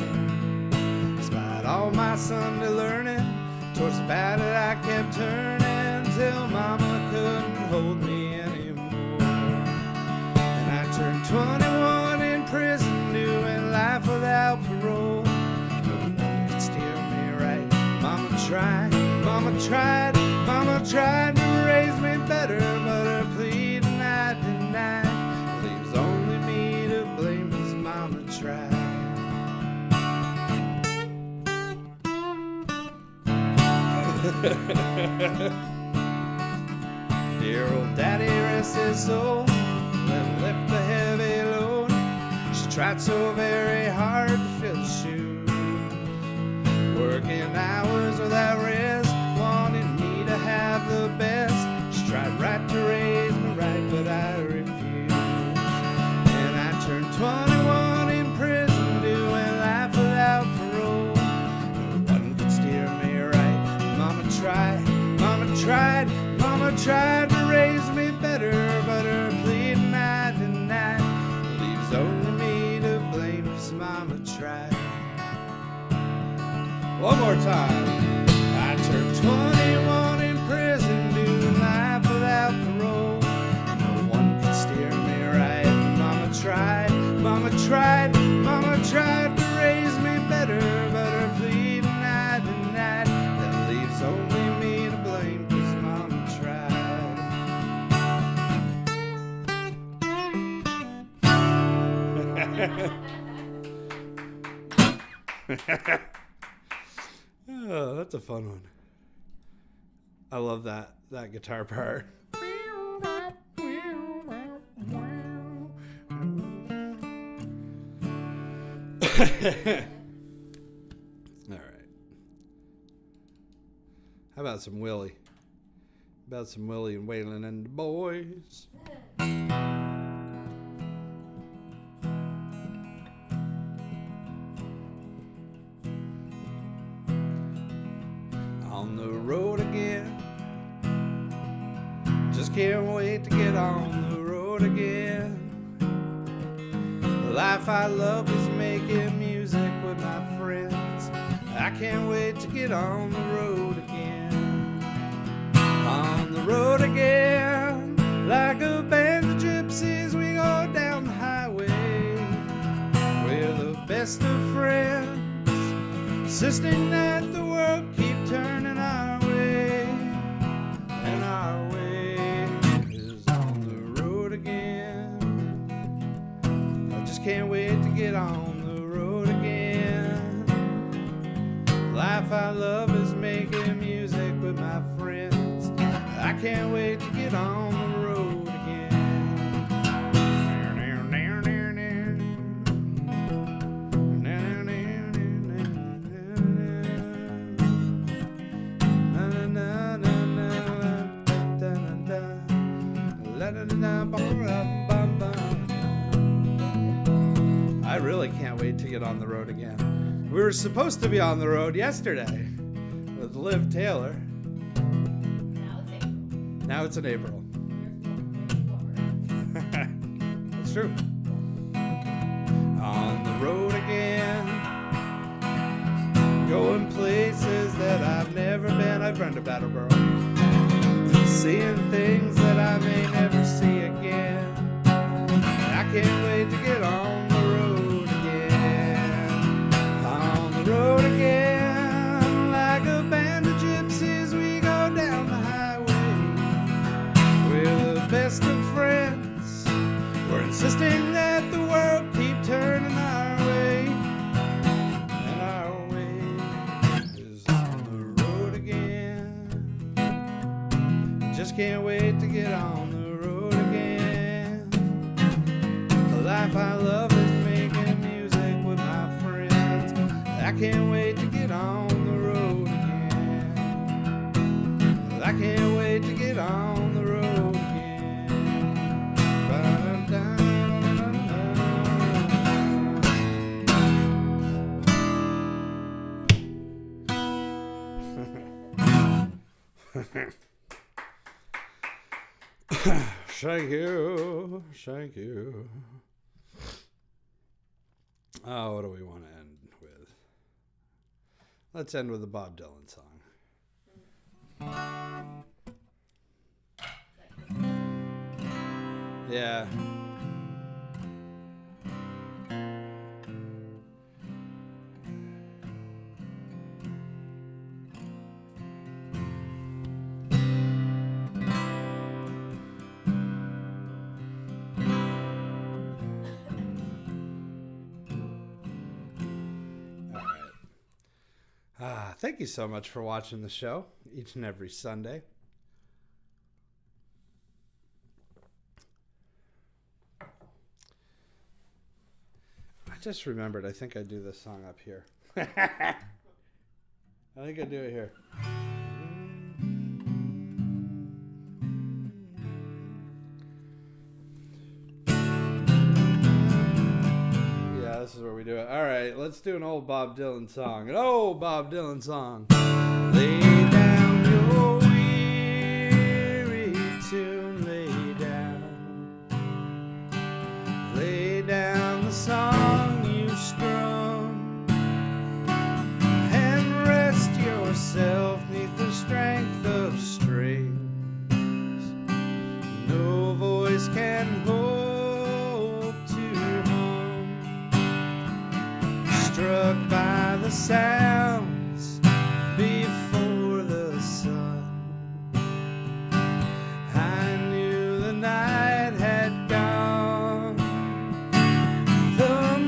Speaker 1: Despite all my Sunday learning, towards the bad that I kept turning, till Mama couldn't hold me anymore. And I turned 21 in prison, doing life without parole. No one could steer me right. Mama tried, Mama tried, Mama tried to raise me better, but her pleading I denied. Leaves only me to blame, 'cause Mama tried. Dear old daddy, rest his soul, let him lift the heavy load. She tried so very hard to fill the shoes, working hours without rest, wanting me to have the best. She tried right to raise me right, but I refused. And I turned 21 in prison, doing life without parole. No one could steer me right. Mama tried, Mama tried, Mama tried to raise me better, but her pleading I denied. Leaves only me to blame, 'cause Mama tried. One more time. I turned 21 in prison, doing life without parole. No one could steer me right. Mama tried, Mama tried, Mama tried to raise me better, but her pleading I denied. That leaves Oh, that's a fun one. I love that guitar part. All right. How about some Willie? About some Willie and Waylon and the boys. On the road again. Just can't wait to get on the road again. The life I love is making music with my friends. I can't wait to get on the road again. On the road again, like a band of gypsies, we go down the highway. We're the best of friends, insisting that the world keep turning our way. And our way is on the road again. I just can't wait to get on the road again. Life I love is making music with my friends. I can't wait to get on the road again. I really can't wait to get on the road again. We were supposed to be on the road yesterday with Liv Taylor. Now it's in April. That's true. On the road again, going places that I've never been. I've been to Battleboro. Seeing things that I may never see again. I can't wait to get on the road again. On the road again, like a band of gypsies, we go down the highway. We're the best of friends. We're insisting that the world keep turning our way. And our way is on the road again. Just can't wait to get on the road again. The life I love is making music with my friends. I can't wait to get on the road again. I can't wait to get on the road again. Thank you. Thank you. Oh, what do we want to end with? Let's end with a Bob Dylan song. Yeah. Thank you so much for watching the show each and every Sunday. I just remembered, I think I do this song up here. I think I do it here. This is where we do it. All right, let's do an old Bob Dylan song. An old Bob Dylan song. Lay down your weary tune, lay down. Lay down the song you strum and rest yourself neath the strength of strings. No voice can hope to hum. Struck by the sounds before the sun, I knew the night had gone. The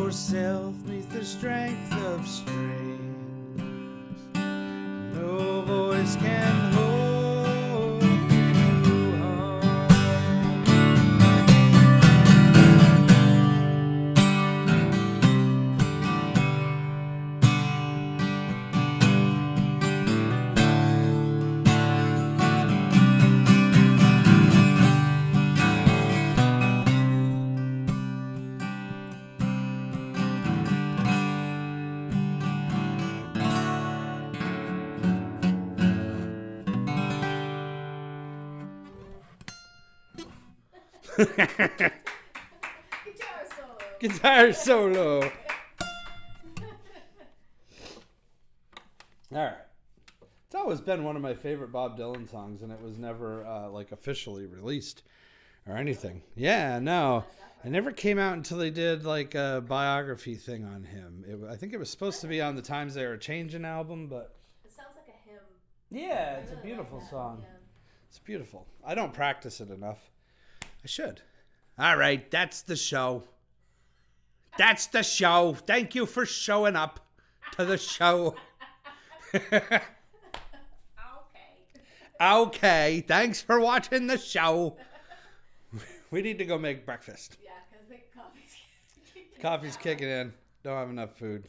Speaker 1: yourself neath the strength of strings. No voice can hold you home.
Speaker 2: Guitar solo.
Speaker 1: Guitar solo. All right. It's always been one of my favorite Bob Dylan songs, and it was never like officially released or anything. Yeah, no. It never came out until they did like a biography thing on him. I think it was supposed to be on the Times They Were Changing album, but
Speaker 2: It sounds like a hymn.
Speaker 1: yeah,
Speaker 2: I
Speaker 1: it's a
Speaker 2: really
Speaker 1: beautiful
Speaker 2: like that,
Speaker 1: song.
Speaker 2: yeah.
Speaker 1: It's beautiful. I don't practice it enough. I should. All right, that's the show. That's the show. Thank you for showing up to the show.
Speaker 2: Okay.
Speaker 1: Okay, thanks for watching the show. We need to go make breakfast.
Speaker 2: Yeah, because the coffee's kicking
Speaker 1: Coffee's
Speaker 2: in.
Speaker 1: kicking in. Don't have enough food.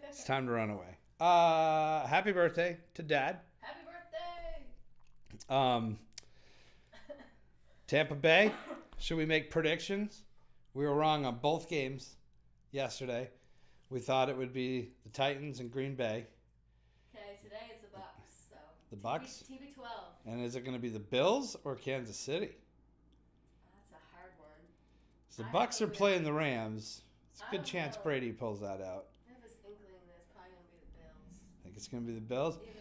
Speaker 1: It's time to run away. Happy birthday to Dad.
Speaker 2: Happy birthday!
Speaker 1: Tampa Bay. Should we make predictions? We were wrong on both games yesterday. We thought it would be the Titans and Green Bay.
Speaker 2: Okay, today it's the Bucks. So
Speaker 1: The Bucks?
Speaker 2: TB12.
Speaker 1: And is it going to be the Bills or Kansas City?
Speaker 2: That's a hard one.
Speaker 1: So the
Speaker 2: I
Speaker 1: Bucks are
Speaker 2: don't know.
Speaker 1: playing the Rams. It's a
Speaker 2: I
Speaker 1: good
Speaker 2: don't
Speaker 1: chance
Speaker 2: know.
Speaker 1: Brady pulls that out.
Speaker 2: I have this inkling that it's probably gonna be the Bills.
Speaker 1: Think it's going to be the Bills?
Speaker 2: Even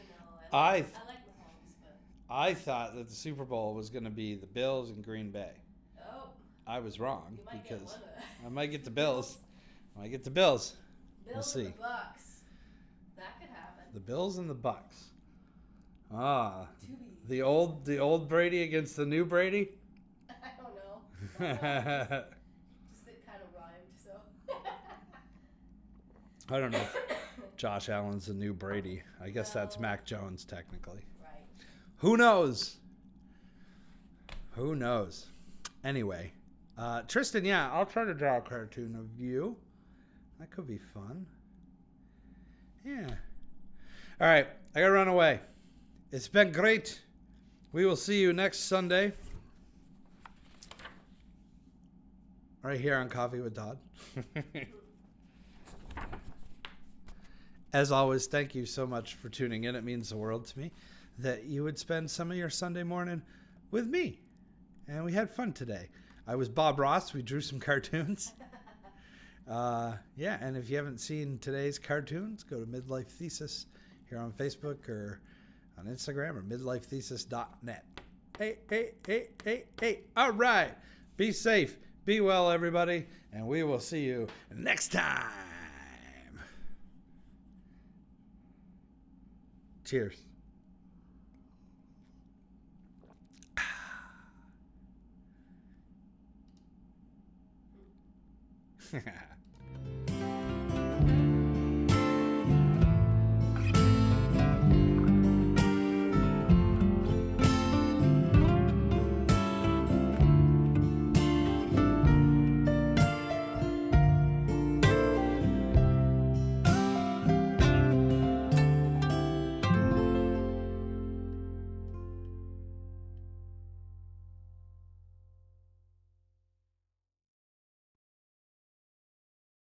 Speaker 2: though
Speaker 1: I
Speaker 2: I like Mahomes, but
Speaker 1: I thought that the Super Bowl was going to be the Bills and Green Bay.
Speaker 2: oh,
Speaker 1: I was wrong
Speaker 2: you might get
Speaker 1: because
Speaker 2: one of that.
Speaker 1: I might get the Bills. I might get the Bills.
Speaker 2: Bills
Speaker 1: We'll
Speaker 2: and
Speaker 1: see.
Speaker 2: the Bucks. That could happen.
Speaker 1: The Bills and the Bucks. Ah,
Speaker 2: To be.
Speaker 1: the old Brady against the new Brady.
Speaker 2: I don't know.
Speaker 1: I
Speaker 2: Just it kind of rhymed, so.
Speaker 1: don't know if Josh Allen's the new Brady. I guess that's
Speaker 2: No.
Speaker 1: Mac Jones technically.
Speaker 2: Right.
Speaker 1: Who knows? Who knows? Anyway, Tristan, yeah, I'll try to draw a cartoon of you. That could be fun. Yeah. All right, I gotta run away. It's been great. We will see you next Sunday. Right here on Coffee with Todd. As always, thank you so much for tuning in. It means the world to me that you would spend some of your Sunday morning with me. And we had fun today. I was Bob Ross. We drew some cartoons. Yeah, and if you haven't seen today's cartoons, go to Midlife Thesis here on Facebook or on Instagram or midlifethesis.net. Hey. All right. Be safe. Be well, everybody. And we will see you next time. Cheers.